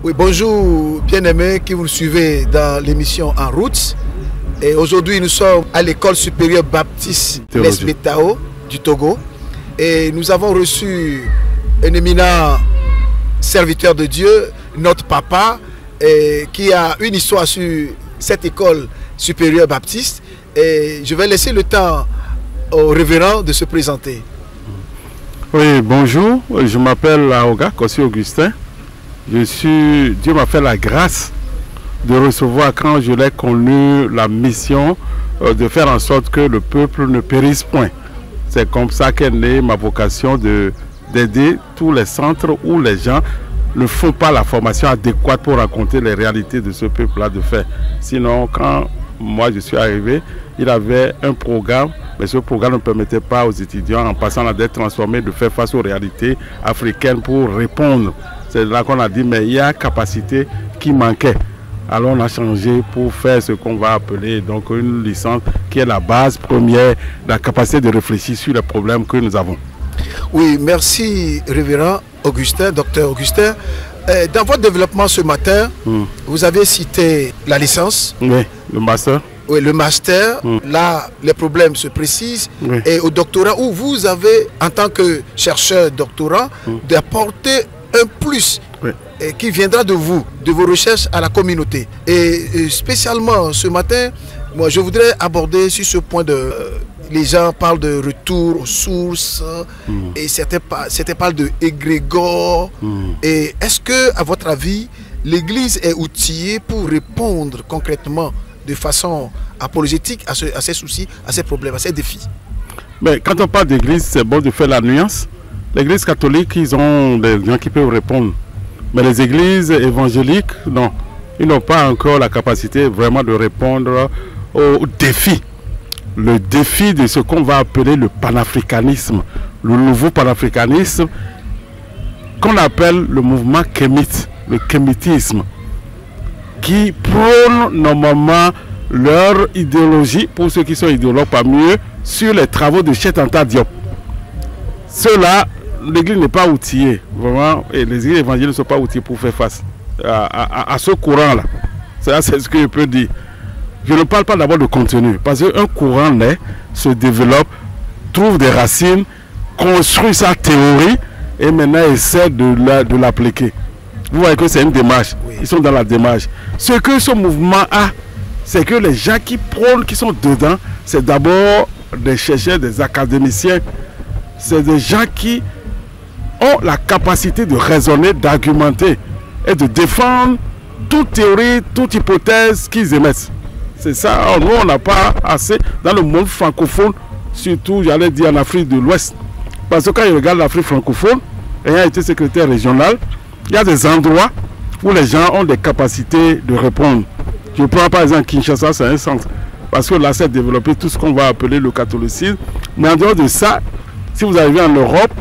Oui, bonjour bien-aimés qui vous suivez dans l'émission En Route. Et aujourd'hui, nous sommes à l'école supérieure baptiste Lesbetao du Togo. Et nous avons reçu un éminent serviteur de Dieu, notre papa, qui a une histoire sur cette école supérieure baptiste. Et je vais laisser le temps au révérend de se présenter. Oui, bonjour, je m'appelle Aoga Kossi Augustin. Dieu m'a fait la grâce de recevoir, quand je l'ai connu, la mission de faire en sorte que le peuple ne périsse point. C'est comme ça qu'est née ma vocation d'aider tous les centres où les gens ne font pas la formation adéquate pour raconter les réalités de ce peuple-là de fait. Sinon, quand moi je suis arrivé, il avait un programme, mais ce programme ne permettait pas aux étudiants, en passant la dette transformée, de faire face aux réalités africaines pour répondre. C'est là qu'on a dit, mais il y a capacité qui manquait. Alors on a changé pour faire ce qu'on va appeler donc une licence qui est la base première, la capacité de réfléchir sur les problèmes que nous avons. Oui, merci révérend Augustin, docteur Augustin. Dans votre développement ce matin, vous avez cité la licence. Oui, le master. Oui, le master. Là, les problèmes se précisent. Oui. Et au doctorat, où vous avez, en tant que chercheur doctorant, d'apporter un plus qui viendra de vous, de vos recherches à la communauté. Et spécialement ce matin, moi je voudrais aborder sur ce point de... les gens parlent de retour aux sources et certains parlent de égrégore. Et est-ce que, à votre avis, l'Église est outillée pour répondre concrètement de façon apologétique à ces soucis, à ces problèmes, à ces défis? Mais quand on parle d'Église, c'est bon de faire la nuance. L'Église catholique, ils ont des gens qui peuvent répondre. Mais les églises évangéliques, non. Ils n'ont pas encore la capacité vraiment de répondre aux défis. Le défi de ce qu'on va appeler le panafricanisme. Le nouveau panafricanisme qu'on appelle le mouvement kémite, le kémitisme, qui prône normalement leur idéologie, pour ceux qui sont idéologues parmi eux, sur les travaux de Cheikh Anta Diop. Ceux-là, l'Église n'est pas outillée, vraiment, et les églises évangéliques ne sont pas outillées pour faire face à ce courant-là. C'est ce que je peux dire. Je ne parle pas d'abord de contenu, parce qu'un courant naît, se développe, trouve des racines, construit sa théorie, et maintenant essaie de l'appliquer. Vous voyez que c'est une démarche. Ils sont dans la démarche. Ce que ce mouvement a, c'est que les gens qui prônent, qui sont dedans, c'est d'abord des chercheurs, des académiciens. C'est des gens qui ont la capacité de raisonner, d'argumenter et de défendre toute théorie, toute hypothèse qu'ils émettent. C'est ça. Alors, nous, on n'a pas assez dans le monde francophone, surtout, j'allais dire, en Afrique de l'Ouest. Parce que quand je regarde l'Afrique francophone, ayant été secrétaire régional, il y a des endroits où les gens ont des capacités de répondre. Je prends par exemple Kinshasa, c'est un centre. Parce que là, c'est développé tout ce qu'on va appeler le catholicisme. Mais en dehors de ça, si vous arrivez en Europe,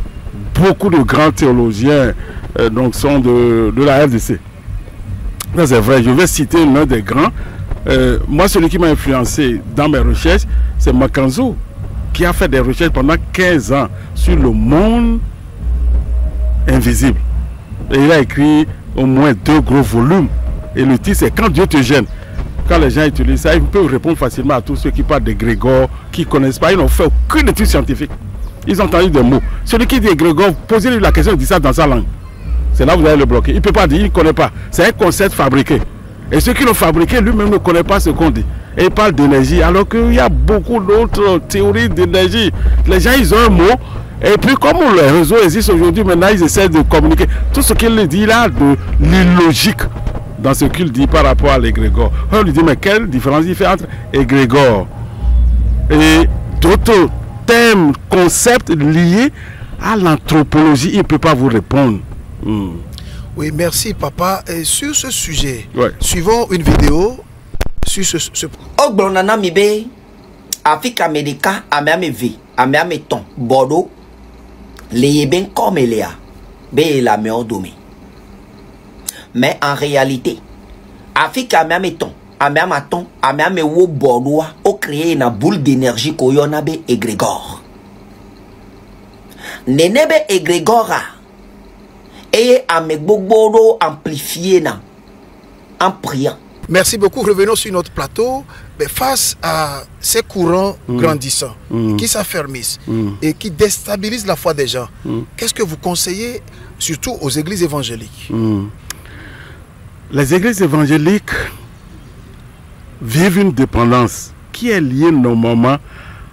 beaucoup de grands théologiens donc sont de la FDC. Ça c'est vrai, je vais citer l'un des grands. Moi, celui qui m'a influencé dans mes recherches, c'est Makanzo, qui a fait des recherches pendant 15 ans sur le monde invisible. Et il a écrit au moins 2 gros volumes. Et le titre, c'est « Quand Dieu te gêne ». Quand les gens utilisent ça, ils peuvent répondre facilement à tous ceux qui parlent d'égrégore, qui ne connaissent pas, ils n'ont fait aucune étude scientifique. Ils ont entendu des mots. Celui qui dit égrégore, posez-lui la question, il dit ça dans sa langue. C'est là que vous allez le bloquer. Il ne peut pas dire, il ne connaît pas. C'est un concept fabriqué. Et ceux qui l'ont fabriqué, lui-même ne connaît pas ce qu'on dit. Et il parle d'énergie, alors qu'il y a beaucoup d'autres théories d'énergie. Les gens, ils ont un mot. Et puis, comme les réseaux existent aujourd'hui, maintenant, ils essaient de communiquer. Tout ce qu'il dit là, de l'illogique dans ce qu'il dit par rapport à l'égrégore. On lui dit, mais quelle différence il fait entre égrégore et d'autres thèmes, concepts liés à l'anthropologie? Il ne peut pas vous répondre. Oui, merci papa. Et sur ce sujet, suivons une vidéo sur ce Ogbronana mibe Afrique America ameamevi ameameton Bordeaux les ben comme Eléa be la meilleure domaine. Mais en réalité, Afrique ameameton ameamaton ameamewo Bordeaux a créé une boule d'énergie koyonabe égrégore. Nenebe égrégora Et à mes bobodo amplifié en priant. Merci beaucoup. Revenons sur notre plateau. Mais face à ces courants grandissants qui s'affermissent et qui déstabilisent la foi des gens, qu'est-ce que vous conseillez surtout aux églises évangéliques? Les églises évangéliques vivent une dépendance qui est liée normalement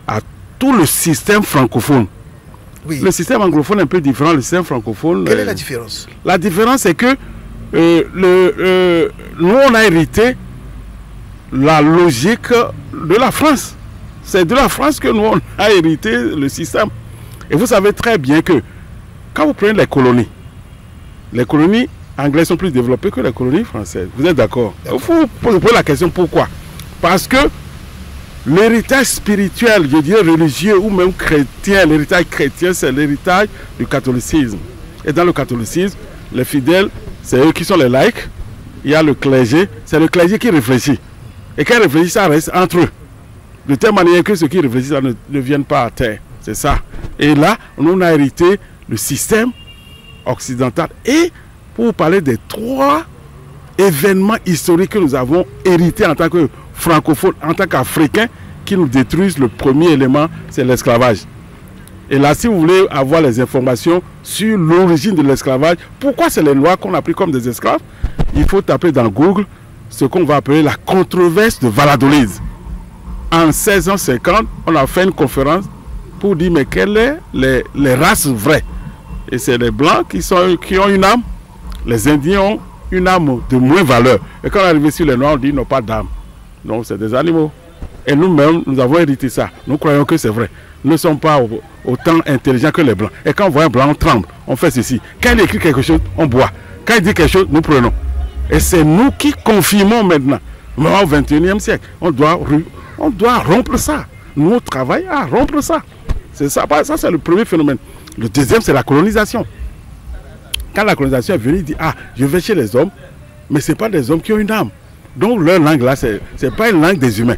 à tout le système francophone. Oui. Le système anglophone est un peu différent du système francophone. Quelle est la différence? La différence, c'est que nous, on a hérité la logique de la France. C'est de la France que nous, on a hérité le système. Et vous savez très bien que quand vous prenez les colonies anglaises sont plus développées que les colonies françaises. Vous êtes d'accord? Il faut poser la question pourquoi. Parce que l'héritage spirituel, je dirais religieux ou même chrétien, l'héritage chrétien, c'est l'héritage du catholicisme. Et dans le catholicisme, les fidèles, c'est eux qui sont les laïcs. Il y a le clergé, c'est le clergé qui réfléchit. Et quand il réfléchit, ça reste entre eux. De telle manière que ceux qui réfléchissent ne viennent pas à terre. C'est ça. Et là, on a hérité le système occidental. Et pour vous parler des 3 événements historiques que nous avons hérités en tant que francophones, en tant qu'Africains, qui nous détruisent, le premier élément, c'est l'esclavage. Et là, si vous voulez avoir les informations sur l'origine de l'esclavage, pourquoi c'est les Noirs qu'on a pris comme des esclaves, il faut taper dans Google ce qu'on va appeler la controverse de Valladolid. En 1650, on a fait une conférence pour dire mais quelles sont les races vraies. Et c'est les Blancs qui ont une âme, les Indiens ont une âme de moins valeur. Et quand on est arrivé sur les Noirs, on dit ils n'ont pas d'âme. Donc c'est des animaux. Et nous-mêmes, nous avons hérité ça. Nous croyons que c'est vrai. Nous ne sommes pas autant intelligents que les Blancs. Et quand on voit un Blanc, on tremble, on fait ceci. Quand il écrit quelque chose, on boit. Quand il dit quelque chose, nous prenons. Et c'est nous qui confirmons maintenant. Mais au XXIe siècle, on doit rompre ça. Nous, travaillons à rompre ça. C'est ça. Ça, c'est le premier phénomène. Le deuxième, c'est la colonisation. Quand la colonisation est venue, il dit, ah, je vais chez les hommes, mais ce n'est pas des hommes qui ont une âme. Donc leur langue là, ce n'est pas une langue des humains.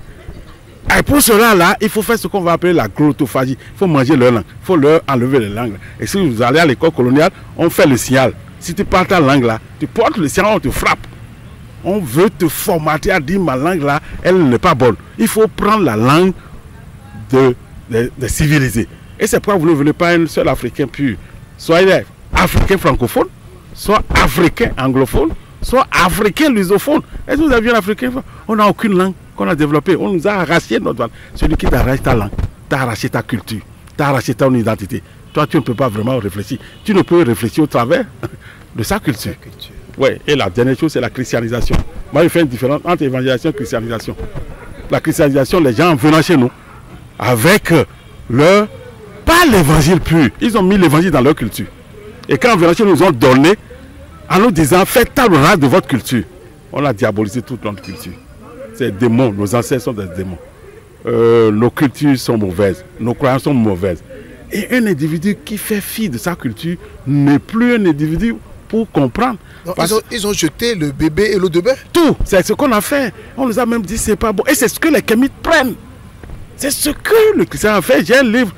Et pour cela là, il faut faire ce qu'on va appeler la glottophagie. Il faut manger leur langue. Il faut leur enlever les langues. Et si vous allez à l'école coloniale, on fait le signal. Si tu parles ta langue là, tu portes le signal, on te frappe. On veut te formater à dire ma langue là, elle n'est pas bonne. Il faut prendre la langue des civilisés. Et c'est pourquoi vous ne voulez pas un seul Africain pur. Soyez Africain francophone, soit Africain anglophone, soit Africain lusophone. Est-ce que vous avez un Africain? On n'a aucune langue qu'on a développée. On nous a arraché notre langue. Celui qui t'arrache ta langue, t'a arraché ta culture, t'a arraché ton identité. Toi, tu ne peux pas vraiment réfléchir. Tu ne peux réfléchir au travers de sa culture. Oui, et la dernière chose, c'est la christianisation. Moi, je fais une différence entre évangélisation et christianisation. La christianisation, les gens en venant chez nous, avec leur... Pas l'évangile pur. Ils ont mis l'évangile dans leur culture. Et quand en venant chez nous, ils ont donné en nous disant, faites table rase de votre culture. On a diabolisé toute notre culture. C'est des démons. Nos ancêtres sont des démons. Nos cultures sont mauvaises. Nos croyances sont mauvaises. Et un individu qui fait fi de sa culture n'est plus un individu pour comprendre. Donc, ils ont jeté le bébé et l'eau de bain. Tout, c'est ce qu'on a fait. On nous a même dit c'est pas bon. Et c'est ce que les kémites prennent. C'est ce que le chrétien a fait. J'ai un livre.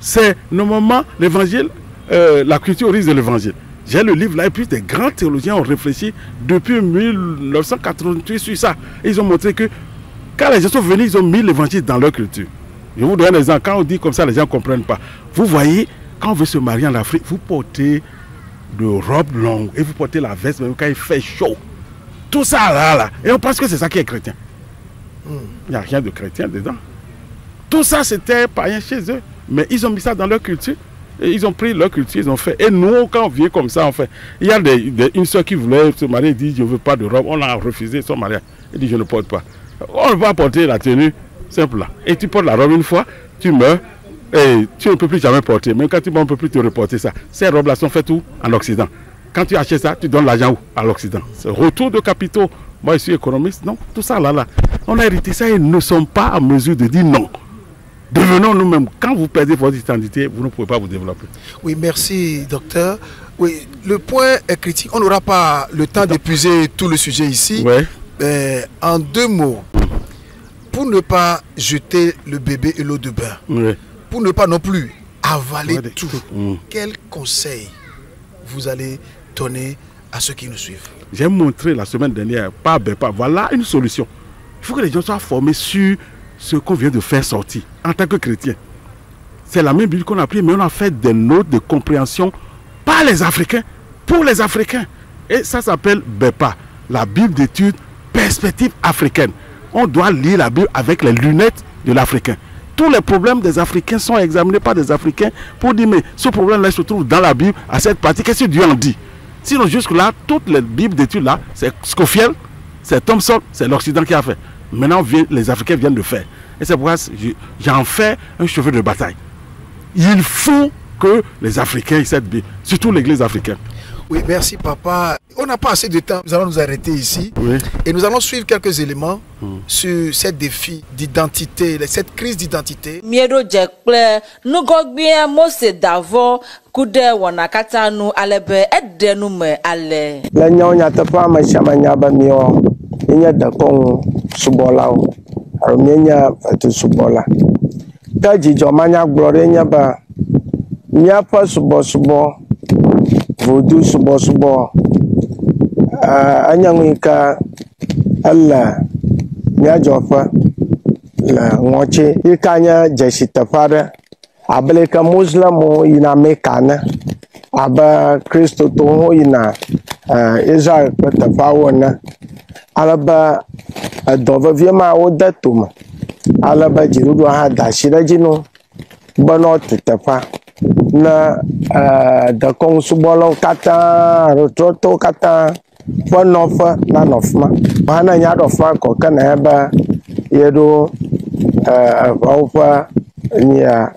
C'est normalement l'évangile, la culture au risque de l'évangile. J'ai le livre là et puis des grands théologiens ont réfléchi depuis 1988 sur ça. Et ils ont montré que quand les gens sont venus, ils ont mis l'évangile dans leur culture. Je vous donne un exemple. Quand on dit comme ça, les gens ne comprennent pas. Vous voyez, quand on veut se marier en Afrique, vous portez de robes longues et vous portez la veste même quand il fait chaud. Tout ça là. Et on pense que c'est ça qui est chrétien. Il n'y a rien de chrétien dedans. Tout ça, c'était païen chez eux. Mais ils ont mis ça dans leur culture. Et ils ont pris leur culture, ils ont fait. Et nous, quand on vient comme ça, on fait. Il y a une soeur qui voulait se marier, elle dit, je ne veux pas de robe. On a refusé son mariage. Elle dit, je ne porte pas. On va porter la tenue simple là. Et tu portes la robe une fois, tu meurs, et tu ne peux plus jamais porter. Même quand tu meurs, on ne peut plus te reporter ça. Ces robes-là sont faites où? En Occident. Quand tu achètes ça, tu donnes l'argent où? À l'Occident. C'est retour de capitaux. Moi, je suis économiste. Non, tout ça là. On a hérité ça et nous ne sommes pas en mesure de dire non. Devenons nous-mêmes. Quand vous perdez votre identité, vous ne pouvez pas vous développer. Oui, merci, docteur. Oui, le point est critique. On n'aura pas le temps d'épuiser tout le sujet ici. Ouais. En 2 mots, pour ne pas jeter le bébé et l'eau de bain, pour ne pas non plus avaler tout, quel conseil vous allez donner à ceux qui nous suivent? J'ai montré la semaine dernière, par BEPA, voilà une solution. Il faut que les gens soient formés sur ce qu'on vient de faire sortir en tant que chrétien. C'est la même Bible qu'on a pris, mais on a fait des notes de compréhension par les Africains, pour les Africains. Et ça s'appelle BEPA, la Bible d'études perspective africaine. On doit lire la Bible avec les lunettes de l'Africain. Tous les problèmes des Africains sont examinés par des Africains pour dire, mais ce problème-là se trouve dans la Bible, à cette partie, qu'est-ce que Dieu en dit? Sinon, jusque-là, toutes les Bibles d'études-là, c'est Scofield, c'est Thompson, c'est l'Occident qui a fait. Maintenant, les Africains viennent de faire. Et c'est pourquoi j'en fais un cheval de bataille. Il faut que les Africains aient cette Bible, surtout l'Église africaine. Oui, merci papa. On n'a pas assez de temps, nous allons nous arrêter ici. Oui. Et nous allons suivre quelques éléments sur ces défis d'identité, cette crise d'identité. Miedo jekple nugogbia Mose davo kude wanakata nu alebe edenu me ale. La nyonya tapa ma shamanya ba mio. Inya da kon subola o. Aromenya fatu subola. Taji jomanya glory nya ba. Nya pa subo vodu subo anyangika alla nya jofa la ngoche ikanya jeshita fara abeleka muslimo ina mekana aba kristo to ho ina Israel petafawona alaba adova viema odatuma alaba jirudu ha dashira jino bono tetafa na da kong subolo kata rotroto kata bonofa na nofma bana nya dofma ko kana ba yedo nya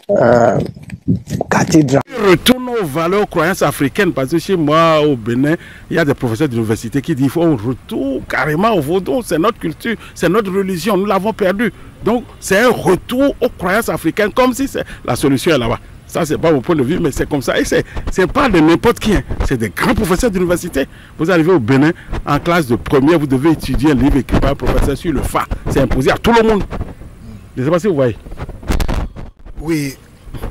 cathédrale. Retourne aux valeurs croyances africaines, parce que chez moi au Bénin, il y a des professeurs d'université qui disent qu'il faut un retour carrément au vaudou, c'est notre culture, c'est notre religion, nous l'avons perdu. Donc c'est un retour aux croyances africaines, comme si la solution est là-bas. Ça, c'est pas mon point de vue, mais c'est comme ça. Et c'est pas de n'importe qui. Hein. C'est des grands professeurs d'université. Vous arrivez au Bénin, en classe de première, vous devez étudier un livre écrit par un professeur sur le FA. C'est imposé à tout le monde. Je ne sais pas si vous voyez. Oui,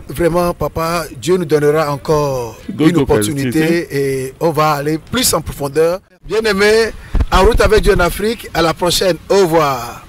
vraiment, papa, Dieu nous donnera encore une opportunité et on va aller plus en profondeur. Bien aimé, en route avec Dieu en Afrique. À la prochaine. Au revoir.